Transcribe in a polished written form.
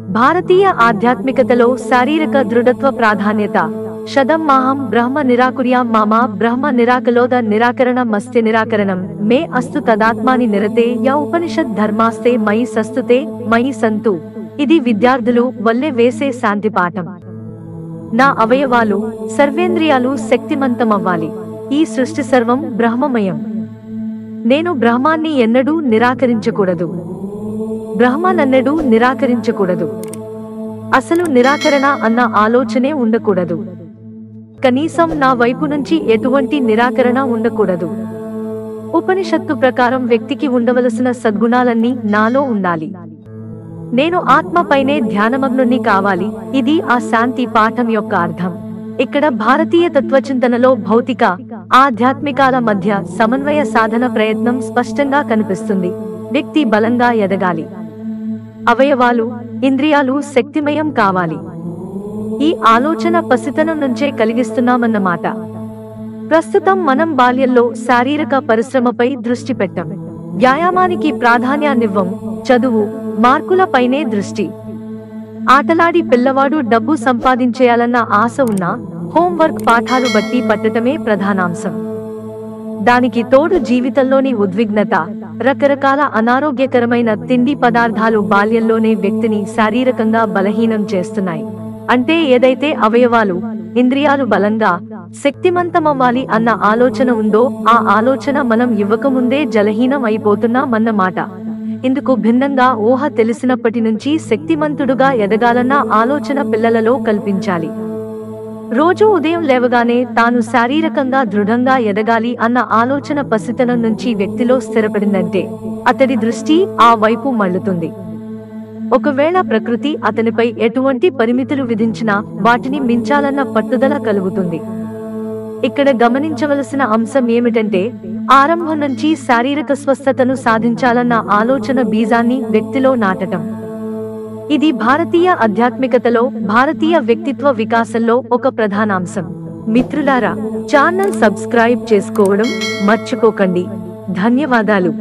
భారతీయ ఆధ్యాత్మికతలో శారీరక దృఢత్వ ప్రాధాన్యత. శదం మాహం బ్రహ్మ నిరాకుర్యాం మామ బ్రహ్మ నిరాకలోద నిరాకరణ మస్తి నిరాకరణం మే అస్తు తదాత్మాని నిరతే యా ఉపనిషద్ ధర్మాస్తే మయి సస్తుతే మయి సంతు. ఇది విద్యార్థులు వల్లే వేసే శాంతి పాఠం. నా అవయవాలు సర్వేంద్రియాలు శక్తిమంతమవ్వాలి. ఈ సృష్టి సర్వం బ్రహ్మమయం. నేను బ్రహ్మాన్ని ఎన్నడూ నిరాకరించకూడదు. బ్రహ్మాన్నెన్నడూ నిరాకరించకూడదు. అసలు నిరాకరణ అన్న ఆలోచనే ఉండకూడదు. కనీసం నా వైపు నుంచి ఎటువంటి నిరాకరణ ఉండకూడదు. ఉపనిషత్తు ప్రకారం వ్యక్తికి ఉండవలసిన సద్గుణాలన్నీ నాలో ఉండాలి. నేను ఆత్మపైనే ధ్యానమగ్నుణ్ణి కావాలి. ఇది ఆ శాంతి పాఠం యొక్క అర్థం. ఇక్కడ భారతీయ తత్వచింతనలో భౌతిక ఆధ్యాత్మికాల మధ్య సమన్వయ సాధన ప్రయత్నం స్పష్టంగా కనిపిస్తుంది. వ్యక్తి బలంగా ఎదగాలి. అవయవాలు ఇంద్రియాలు శక్తిమయం కావాలి. ఈ ఆలోచన పసితనం నుంచే కలిగిస్తున్నామన్నమాట. ప్రస్తుతం మనం బాల్యంలో శారీరక పరిశ్రమపై దృష్టి పెట్టం. వ్యాయామానికి ప్రాధాన్యాన్నివ్వం. చదువు మార్కులపైనే దృష్టి. ఆటలాడి పిల్లవాడు డబ్బు సంపాదించేయాలన్న ఆశ ఉన్నా హోంవర్క్ పాఠాలు బట్టి పట్టటమే ప్రధానాంశం. దానికి తోడు జీవితంలోని ఉద్విగ్నత, రకరకాల అనారోగ్యకరమైన తిండి పదార్థాలు బాల్యంలోనే వ్యక్తిని శారీరకంగా బలహీనం చేస్తున్నాయి. అంటే ఏదైతే అవయవాలు ఇంద్రియాలు బలంగా శక్తిమంతమవ్వాలి అన్న ఆలోచన ఉందో ఆ ఆలోచన మనం ఇవ్వకముందే జలహీనం అయిపోతున్నామన్నమాట. ఇందుకు భిన్నంగా ఊహ తెలిసినప్పటి నుంచి శక్తిమంతుడుగా ఎదగాలన్న ఆలోచన పిల్లలలో కల్పించాలి. రోజూ ఉదయం లేవగానే తాను శారీరకంగా దృఢంగా ఎదగాలి అన్న ఆలోచన పసితనం నుంచి వ్యక్తిలో స్థిరపడిందంటే అతడి దృష్టి ఆ వైపు మళ్లుతుంది. ఒకవేళ ప్రకృతి అతనిపై ఎటువంటి పరిమితులు విధించినా వాటిని మించాలన్న పట్టుదల కలుగుతుంది. ఇక్కడ గమనించవలసిన అంశం ఏమిటంటే ఆరంభం నుంచి శారీరక స్వస్థతను సాధించాలన్న ఆలోచన బీజాన్ని వ్యక్తిలో నాటటం. ఇది భారతీయ ఆధ్యాత్మికతలో భారతీయ వ్యక్తిత్వ వికాసంలో ఒక ప్రధానాంశం. మిత్రులారా, ఛానల్ సబ్స్క్రైబ్ చేసుకోవడం మర్చిపోకండి. ధన్యవాదాలు.